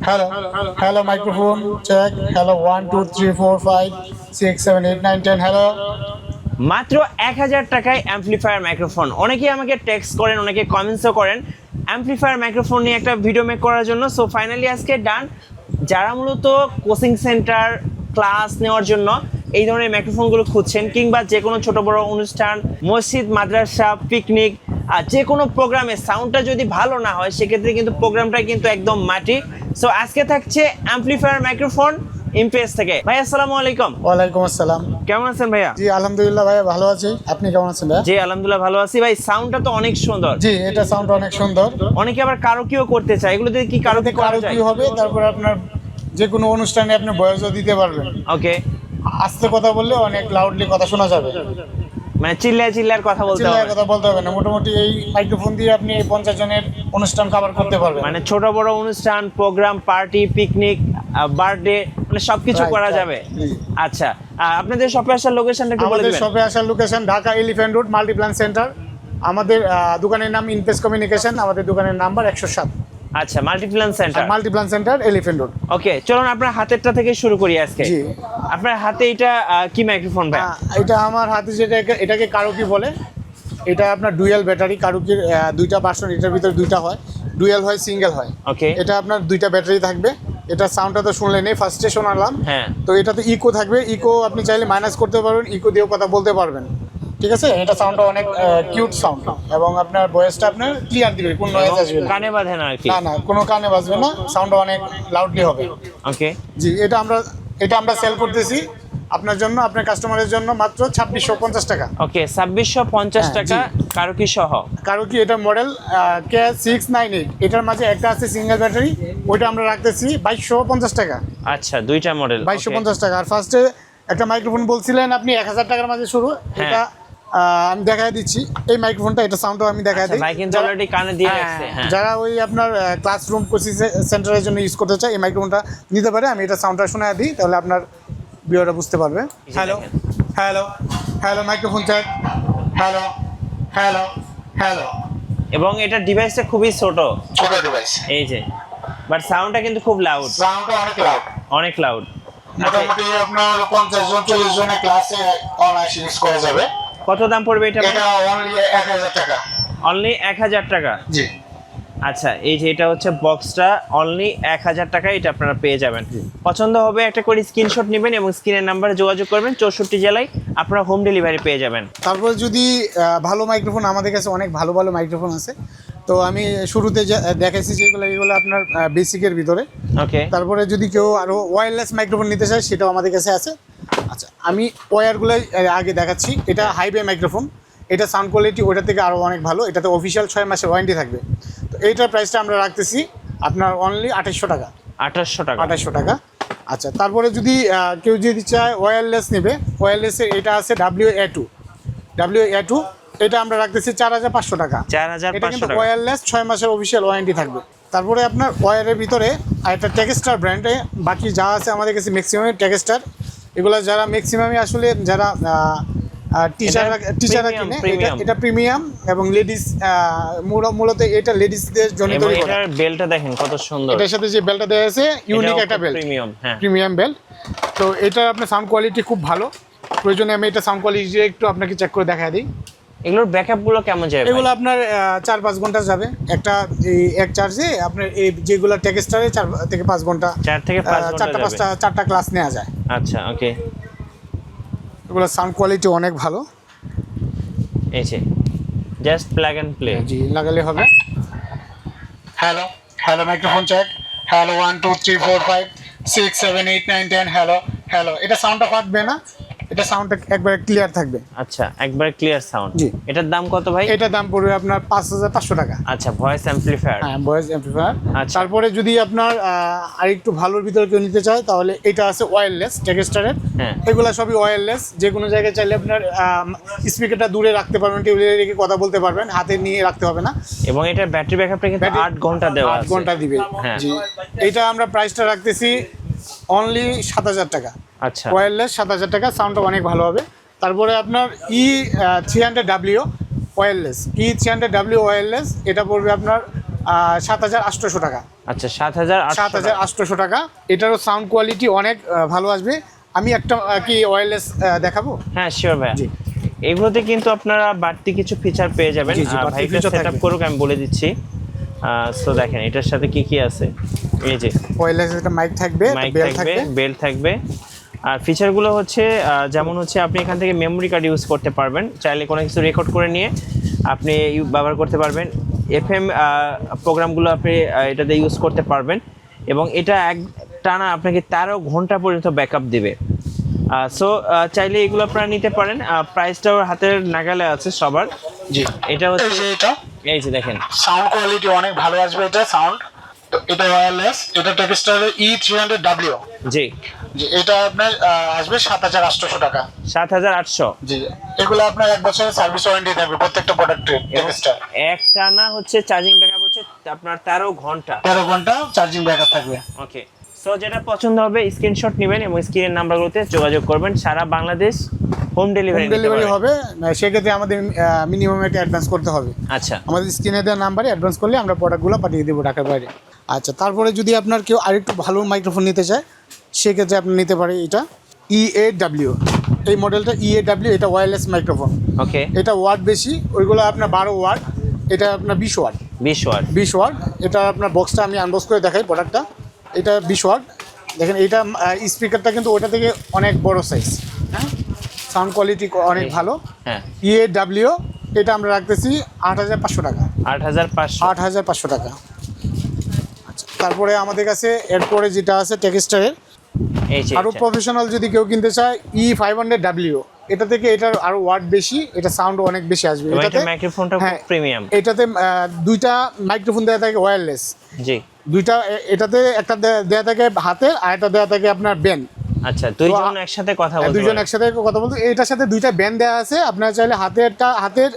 hello microphone check, hello 1 2 3 4 5 6 7 8 9 10 hello। মাত্র 1000 টাকায় amplifier microphone. অনেকেই আমাকে টেক্সট করেন, অনেকে কমেন্টসও করেন অ্যাম্পলিফায়ার মাইক্রোফোন নিয়ে একটা ভিডিও মেক করার জন্য। সো ফাইনালি আজকে ডান। যারা মূলত কোচিং সেন্টার ক্লাস নেওয়ার জন্য এই ধরনের মাইক্রোফোনগুলো খুঁজছেন, কিংবা যে কোনো ছোট বড় অনুষ্ঠান, মসজিদ, মাদ্রাসা, পিকনিক, আর যে কোনো প্রোগ্রামে সাউন্ডটা যদি ভালো না হয় সেক্ষেত্রে কিন্তু প্রোগ্রামটা কিন্তু একদম মাটি। সো আজকে থাকছে অ্যাম্পলিফায়ার মাইক্রোফোন ইমপ্রেস থেকে। ভাই আসসালামু আলাইকুম। ওয়ালাইকুম আসসালাম। কেমন আছেন ভাইয়া? জি আলহামদুলিল্লাহ ভাই ভালো আছি, আপনি কেমন আছেন ভাই? জি আলহামদুলিল্লাহ ভালো আছি ভাই। সাউন্ডটা তো অনেক সুন্দর। জি এটা সাউন্ড অনেক সুন্দর। অনেকে আবার কারোকিও করতে চায়, এগুলো দিয়ে কি কারোকি করা যায়? কি হবে, তারপর আপনার যে কোনো অনুষ্ঠানে আপনি ভয়েসও দিতে পারবেন। ওকে, আস্তে কথা বললে অনেক লাউডলি কথা শোনা যাবে, মানে চিল্লার কথা বলতে হবে, চিল্লায় কথা বলতে হবে না। মোটামুটি এই মাইক্রোফোন দিয়ে আপনি 50 জনের অনুষ্ঠান কভার করতে পারবেন। মানে ছোট বড় অনুষ্ঠান, প্রোগ্রাম, পার্টি, পিকনিক, বার্থডে, মানে সবকিছু করা যাবে। আচ্ছা, আপনাদের শপে আসার লোকেশনটা একটু বলে আমাদের দিবেন। শপে আসার location Dhaka elephant road Multiplan centre. আমাদের দোকানের নাম ইনপেস কমিউনিকেশন, আমাদের দোকানের নাম্বার 107। আচ্ছা, Multiplan centre. Multiplan centre elephant road. Okay, চলুন আপনার হাতেরটা থেকে শুরু করি আজকে। জি। আপনার হাতে এটা কি মাইক্রোফোন ভাই? এটা আমার হাতে যেটা, এটাকে কারুকি বলে। এটা আপনার ডুয়েল ব্যাটারি। কারুকির দুইটা ভার্সন, এটার ভিতরে দুইটা হয়, ডুয়েল হয়, সিঙ্গেল হয়। ওকে, এটা আপনার দুইটা ব্যাটারি থাকবে। এটা সাউন্ডটা তো শুনলেন, ফার্স্টে শোনালাম। হ্যাঁ। তো এটাতে ইকো থাকবে, ইকো আপনি চাইলে মাইনাস করতে পারবেন, ইকো দিয়েও কথা বলতে পারবেন। ঠিক আছে, এটা সাউন্ডটা অনেক কিউট সাউন্ড, এবং আপনার ভয়েসটা আপনার ক্লিয়ার দিবে, কোনো নয়েজ আসবে না। কানে বাঁধে না আর কি? না, কোনো কানে বাজবে না, সাউন্ডটা অনেক লাউডলি হবে। ওকে, জি, এটা আমরা সেল করতেছি আপনার জন্য, আপনার কাস্টমারের জন্য মাত্র 2650 টাকা। ওকে, 2650 টাকা কারুকি সহ। কারুকি এটা মডেল K698। এটার মাঝে একটা আছে সিঙ্গেল ব্যাটারি, ওইটা আমরা রাখতেছি 2250 টাকা। আচ্ছা, দুইটা মডেল 2250 টাকা। আর ফার্স্টে একটা মাইক্রোফোন বলছিলেন আপনি 1000 টাকার মাঝে শুরু, এটা আমি দেখাই দিচ্ছি। এই মাইক্রোফোনটা, এটা সাউন্ডও আমি দেখাই দিই। ভাই কিন্তু অলরেডি কানে দিয়ে রাখছে। হ্যাঁ, যারা ওই আপনার ক্লাসরুম কোচিং সেন্টারের জন্য ইউজ করতে চায়, এই মাইক্রোফোনটা নিতে পারে। আমি এটা সাউন্ডটা শোনায় দিই, তাহলে আপনার ভিউয়াররা বুঝতে পারবে। Hello hello hello, microphone check, hello hello hello. এবং এটা ডিভাইসটা খুবই ছোট ডিভাইস, এই যে, বাট সাউন্ডটা কিন্তু খুব লাউড, সাউন্ডটা অনেক লাউড, অনেক লাউড। মোটামুটি আপনার 50 জন 40 জনের ক্লাসে অনায়াসে ইউজ করা যাবে। কত দাম পড়বে এটা? এটা অনলি 1000 টাকা। অনলি 1000 টাকা। জি। আচ্ছা, এই যে এটা হচ্ছে বক্সটা, অনলি 1000 টাকা এটা আপনারা পেয়ে যাবেন। পছন্দ হবে একটা করে স্ক্রিনশট নেবেন এবং স্ক্রিনের নাম্বারে যোগাযোগ করবেন। 64 জেলায় আপনারা হোম ডেলিভারি পেয়ে যাবেন। তারপর যদি ভালো মাইক্রোফোন, আমাদের কাছে অনেক ভালো ভালো মাইক্রোফোন আছে। তো আমি শুরুতে দেখাইছি যেগুলো, এগুলো আপনার বেসিকের ভিতরে। ওকে, তারপরে যদি কেউ আরও ওয়্যারলেস মাইক্রোফোন নিতে চায়, সেটাও আমাদের কাছে আছে। আচ্ছা, আমি ওয়্যারগুলো আগে দেখাচ্ছি। এটা হাইওয়ে মাইক্রোফোন, এটা সাউন্ড কোয়ালিটি ওইটা থেকে আরও অনেক ভালো। এটাতে অফিসিয়াল 6 মাসের ওয়ারেন্টি থাকবে। তো এইটার প্রাইসটা আমরা রাখতেছি আপনার অনলি 2800 টাকা। 2800 টাকা। 2800 টাকা। আচ্ছা, তারপরে যদি কেউ যদি চায় ওয়্যারলেস নেবে, ওয়্যারলেসের এটা আছে WA2। এটা আমরা রাখতেছি 4500 টাকা। 4500 টাকা। ওয়্যারলেস 6 মাসের অফিসিয়াল ওয়ারেন্টি থাকবে। তারপরে আপনার ওয়্যারের ভিতরে একটা টেক্সটার ব্র্যান্ডে, বাকি যা আছে আমাদের কাছে ম্যাক্সিমামই টেক্সটার। এগুলো যারা ম্যাক্সিমামই আসলে যারা টিচাররা কিনে, এটা প্রিমিয়াম এবং লেডিস, মূলত এটা লেডিসদের জন্য তৈরি করা। এটার বেলটা দেখেন কত সুন্দর। এটার সাথে যে বেলটা দেওয়া আছে, ইউনিক একটা বেল্ট, প্রিমিয়াম। হ্যাঁ, প্রিমিয়াম বেল্ট। তো এটা আপনার সাউন্ড কোয়ালিটি খুব ভালো। প্রয়োজনে আমি এটা সাউন্ড কোয়ালিটি একটু আপনাকে চেক করে দেখা দিই। এগুলোর ব্যাকআপগুলো কেমন যাবে? এগুলো আপনার 4-5 ঘন্টা যাবে একটা এক চার্জে। আপনার এই যেগুলো টেক্সটারে 4 থেকে 5 ঘন্টা, 4 থেকে 5 ঘন্টা 4টা ক্লাস নেওয়া যায়। আচ্ছা, ওকে। এগুলো সাউন্ড কোয়ালিটি অনেক ভালো। এই যে জাস্ট প্লাগ এন্ড প্লে। জি, লাগালে হবে। Hello hello, microphone check, hello 1 2 3 4 5 6 7 8 9 10 hello hello. এটা সাউন্ডটা ফাটবে না, এটা সাউন্ডটা একবারে ক্লিয়ার থাকবে। আচ্ছা, একবার ক্লিয়ার সাউন্ড। জি। এটার দাম কত ভাই? এটার দাম পড়বে আপনার 5500 টাকা। আচ্ছা, ভয়েস অ্যাম্পলিফায়ার। হ্যাঁ, ভয়েস অ্যাম্পলিফায়ার। আচ্ছা। তারপরে যদি আপনার আরেকটু ভালোর ভিতরে কেউ নিতে চায়, তাহলে এটা আছে ওয়্যারলেস টেক্সটারের। হ্যাঁ, এগুলো সবই ওয়্যারলেস। যে কোনো জায়গায় চাইলে আপনার স্পিকারটা দূরে রাখতে পারবেন, টেবিলে রেখে কথা বলতে পারবেন, হাতে নিয়ে রাখতে হবে না। এবং এটার ব্যাটারি ব্যাকআপটা কিন্তু 8 ঘন্টা দেওয়া আছে। 8 ঘন্টা দিবে। হ্যাঁ। জি, এটা আমরা প্রাইসটা রাখতেছি অনলি 7000 টাকা। আচ্ছা, ওয়্যারলেস 7000 টাকা, সাউন্ডটা অনেক ভালো হবে। তারপরে আপনার E300W ওয়্যারলেস, E300W ওয়্যারলেস, এটা পড়বে আপনার 7800 টাকা। আচ্ছা 7800 7800 টাকা। এটারও সাউন্ড কোয়ালিটি অনেক ভালো আসবে। আমি একটা কি ওয়্যারলেস দেখাবো? হ্যাঁ শিওর ভাই। জি, এগুলোতে কিন্তু আপনারা বাড়তি কিছু ফিচার পেয়ে যাবেন। জি, জি, বাড়তি ভাইটা feature সেটআপ থাকবে। করুক, আমি বলে দিচ্ছি। সো দেখেন এটার সাথে কি কি আছে। এই যে ওয়্যারলেস একটা মাইক থাকবে, মাইক বেল থাকবে, থাকবে। বেল থাকবে। আর ফিচারগুলো হচ্ছে যেমন হচ্ছে আপনি এখান থেকে মেমোরি কার্ড ইউজ করতে পারবেন, চাইলে কোনো কিছু রেকর্ড করে নিয়ে আপনি ব্যবহার করতে পারবেন। এফএম প্রোগ্রামগুলো আপনি এটাতে ইউজ করতে পারবেন এবং এটা এক টানা আপনাকে 13 ঘন্টা পর্যন্ত ব্যাকআপ দিবে। সো চাইলে এগুলো আপনারা নিতে পারেন। প্রাইসটাও হাতের নাগালে আছে সবার। জি, এটা হচ্ছে এটা এই যে দেখেন সাউন্ড কোয়ালিটি অনেক ভালো আসবে। এটা সাউন্ড, এটা ওয়্যারলেস, এটা টেক্সটার E300W। জি জি, এটা আপনার আসবে 7800 টাকা। 7800। জি, এগুলো আপনার 1 বছরের সার্ভিস ওয়ারেন্টি থাকবে প্রত্যেকটা প্রোডাক্টের। টেক্সটার এক টানা হচ্ছে চার্জিং ব্যাকআপ হচ্ছে আপনার 13 ঘন্টা। 13 ঘন্টা চার্জিং ব্যাকআপ থাকবে। ওকে, সো যেটা পছন্দ হবে স্ক্রিনশট নেবেন এবং স্ক্রিনের নাম্বারগুলোতে যোগাযোগ করবেন। সারা বাংলাদেশ হোম ডেলিভারি হবে। সেক্ষেত্রে আমাদের মিনিমাম একটা অ্যাডভান্স করতে হবে। আচ্ছা আমাদের স্ক্রিনে দেওয়া নাম্বারে অ্যাডভান্স করলে আমরা প্রোডাক্টগুলো পাঠিয়ে দেবো ঢাকার বাইরে। আচ্ছা, তারপরে যদি আপনার কেউ আরেকটু ভালো মাইক্রোফোন নিতে চায় সেক্ষেত্রে আপনি নিতে পারে এটা EAW। এই মডেলটা EAW, এটা ওয়্যারলেস মাইক্রোফোন। ওকে, এটা ওয়াট বেশি, ওইগুলো আপনার 12 ওয়াট, এটা আপনার 20 ওয়াট। 20 ওয়াট। 20 ওয়াট। এটা আপনার বক্সটা আমি আনবক্স করে দেখাই প্রোডাক্টটা। এটা 20 ওয়াট। দেখেন এটা স্পিকারটা কিন্তু ওটা থেকে অনেক বড় সাইজ। হ্যাঁ, সাউন্ড কোয়ালিটি অনেক ভালো। হ্যাঁ, EAW এটা আমরা রাখতেছি 8500 টাকা। 8500। 8500 টাকা। আচ্ছা, তারপরে আমাদের কাছে এরপরে যেটা আছে টেক্সটারের এই যে আরও প্রফেশনাল যদি কেউ কিনতে চায় E500W, এটা থেকে এটার আরও ওয়াট বেশি, এটা সাউন্ড অনেক বেশি আসবে। এটা মাইক্রোফোনটা খুব হ্যাঁ, প্রিমিয়াম। এটাতে দুইটা মাইক্রোফোন দেওয়া থাকে ওয়্যারলেস। জি, দুইটা, এটাতে একটা দেওয়া থাকে হাতে আর একটা দেওয়া থাকে আপনার ব্যান্ড। আচ্ছা দুইজন একসাথে কথা বলতে দুইজন পারবে। একসাথে কথা বলতে, এটার সাথে দুইটা ব্যান্ড দেওয়া আছে। আপনারা চাইলে হাতের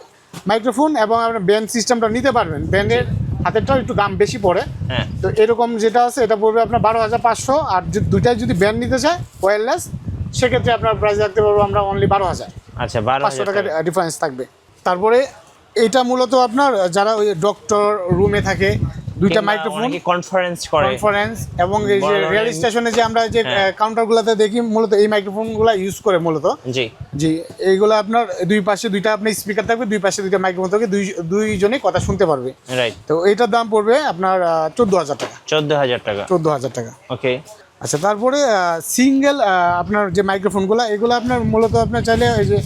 মাইক্রোফোন এবং আপনার ব্যান্ড সিস্টেমটা নিতে পারবেন। ব্যান্ডের হাতেরটাও একটু দাম বেশি পড়ে। হ্যাঁ, তো এরকম যেটা আছে এটা পড়বে আপনার 12500। আর দুইটাই যদি ব্যান্ড নিতে চায় ওয়্যারলেস, সেক্ষেত্রে আপনার প্রাইস রাখতে পারবো আমরা অনলি 12000। আচ্ছা 500 টাকা 12000 ডিফারেন্স থাকবে। তারপরে এটা মূলত আপনার যারা ওই ডক্টর রুমে থাকে, দুইটা মাইক্রোফোন, কনফারেন্স করে, কনফারেন্স এবং এই যে রেল স্টেশনে যে আমরা যে হ্যাঁ। কাউন্টারগুলোতে দেখি মূলত এই মাইক্রোফোনগুলো ইউজ করে মূলত। জি জি, এইগুলো আপনার দুই পাশে দুইটা আপনার স্পিকার থাকবে, দুই পাশে দুইটা মাইক্রোফোন থাকবে, দুইজনে কথা শুনতে পারবে। রাইট। তো এইটার দাম পড়বে আপনার 14000 টাকা। 14000 টাকা। 14000 টাকা। ওকে, আচ্ছা, তারপরে সিঙ্গেল আপনার যে মাইক্রোফোনগুলো, এগুলো আপনার মূলত আপনার চাইলে এই যে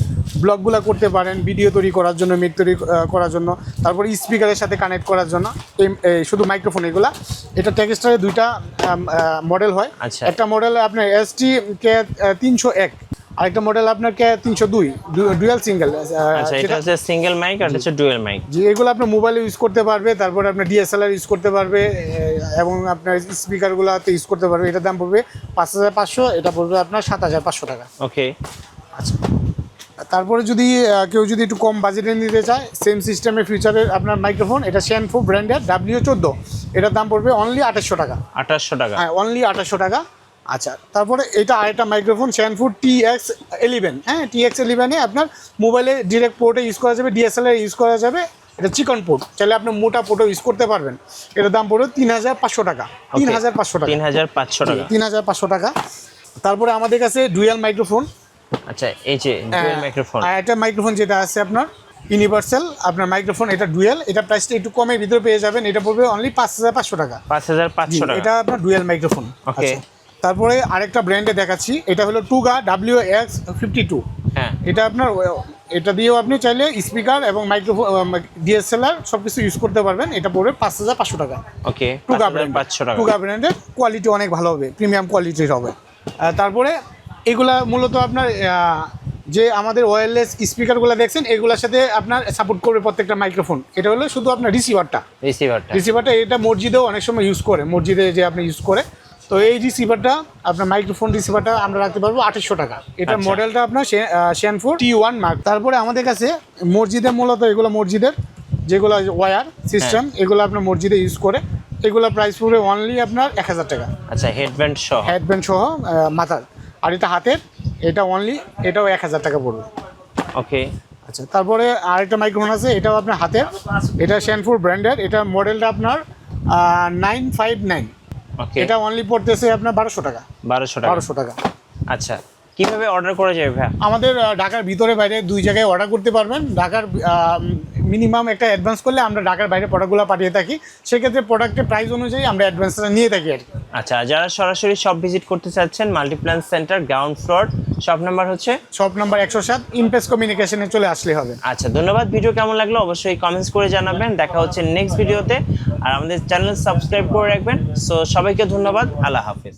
ব্লগগুলো করতে পারেন, ভিডিও তৈরি করার জন্য, মিক তৈরি করার জন্য, তারপরে স্পিকারের সাথে কানেক্ট করার জন্য। এই শুধু মাইক্রোফোন এগুলা। এটা টেক্সটারে দুইটা মডেল হয়। আচ্ছা। একটা মডেল আপনার ST-K301, আরেকটা মডেল আপনার K302, ডুয়াল সিঙ্গেল। আচ্ছা এটা হচ্ছে সিঙ্গেল মাইক আর এটা হচ্ছে ডুয়াল মাইক। জি, এগুলো আপনার মোবাইলে ইউজ করতে পারবে, তারপরে আপনার DSLR ইউজ করতে পারবে এবং আপনার স্পিকারগুলোতে ইউজ করতে পারবে। এটার দাম পড়বে 5500, এটা পড়বে আপনার 7500 টাকা। ওকে, আচ্ছা, তারপরে যদি কেউ যদি একটু কম বাজেটে নিতে চায়, সেম সিস্টেমের ফিচারের আপনার মাইক্রোফোন, এটা শেনফু ব্র্যান্ডের W14, এটার দাম পড়বে অনলি 2800 টাকা। 2800 টাকা। হ্যাঁ, অনলি 2800 টাকা। আচ্ছা, তারপরে এটা আরেকটা মাইক্রোফোন শেনফু TX11। হ্যাঁ, TX11-এ আপনার মোবাইলে ডিরেক্ট পোর্টে ইউজ করা যাবে, DSLR ইউজ করা যাবে। এটা চিকন পোর্ট, চাইলে আপনি মোটা পোর্টও ইউজ করতে পারবেন। এটার দাম পড়বে 3500 টাকা। 3500 টাকা। 3500 টাকা। 3500 টাকা। তারপরে আমাদের কাছে ডুয়াল মাইক্রোফোন। আচ্ছা এই যে ডুয়াল মাইক্রোফোন। আর একটা মাইক্রোফোন যেটা আছে আপনার ইউনিভার্সাল আপনার মাইক্রোফোন, এটা ডুয়াল। এটা প্রাইসটা একটু কমের ভিতরে পেয়ে যাবেন। এটা পড়বে অনলি 5500 টাকা। 5500 টাকা। এটা আপনার ডুয়াল মাইক্রোফোন। ওকে, তারপরে আরেকটা ব্র্যান্ডে দেখাচ্ছি, এটা হলো টুগা WX52। হ্যাঁ, এটা আপনার এটা দিয়েও আপনি চাইলে স্পিকার এবং মাইক্রোফোন, DSLR সব কিছু ইউজ করতে পারবেন। এটা পড়বে 5500 টাকা। ওকে, টুগা 5500 টাকা। টুগা ব্র্যান্ডের কোয়ালিটি অনেক ভালো হবে, প্রিমিয়াম কোয়ালিটির হবে। তারপরে এগুলা মূলত আপনার যে আমাদের ওয়্যারলেস স্পিকারগুলো দেখছেন, এগুলোর সাথে আপনার সাপোর্ট করবে প্রত্যেকটা মাইক্রোফোন। এটা হলো শুধু আপনার রিসিভারটা এটা মসজিদেও অনেক সময় ইউজ করে, মসজিদে যে আপনি ইউজ করে। তো এই রিসিভারটা আপনার মাইক্রোফোন রিসিভারটা আমরা রাখতে পারবো 2800 টাকা। এটার আচ্ছা। মডেলটা আপনার শেনফু T1 মার্ক। তারপরে আমাদের কাছে মসজিদে মূলত এগুলো মসজিদের যেগুলো ওয়্যার সিস্টেম, এগুলো আপনার মসজিদে ইউজ করে। এগুলো প্রাইস পড়বে অনলি আপনার 1000 টাকা। আচ্ছা, হেডব্যান্ড সহ। হেডব্যান্ড সহ মাথার। আর এটা হাতের, এটা অনলি, এটাও 1000 টাকা পড়বে। ওকে, আচ্ছা, তারপরে আরেকটা মাইক্রোফোন আছে, এটাও আপনার হাতের। এটা শেনফুর ব্র্যান্ডের। এটা মডেলটা আপনার 959। ওকে, এটা অনলি পড়তেছে আপনার 1200 টাকা। 1200 টাকা। 1200 টাকা। আচ্ছা, কিভাবে অর্ডার করা যাবে ভাইয়া? আমাদের ঢাকার ভিতরে বাইরে দুই জায়গায় অর্ডার করতে পারবেন। ঢাকার মিনিমাম একটা অ্যাডভান্স করলে আমরা ঢাকার বাইরে প্রোডাক্টগুলো পাঠিয়ে থাকি, সেক্ষেত্রে প্রোডাক্টের প্রাইস অনুযায়ী আমরা অ্যাডভান্সটা নিয়ে থাকি আর কি। আচ্ছা, যারা সরাসরি শপ ভিজিট করতে চাচ্ছেন, Multiplan centre ground floor, shop number হচ্ছে শপ নাম্বার 107, ইমপ্রেস কমিউনিকেশনে চলে আসলে হবে। আচ্ছা, ধন্যবাদ। ভিডিও কেমন লাগলো অবশ্যই কমেন্টস করে জানাবেন। দেখা হচ্ছে নেক্সট ভিডিওতে। আর আমাদের চ্যানেল সাবস্ক্রাইব করে রাখবেন। সো সবাইকে ধন্যবাদ, আল্লাহ হাফেজ।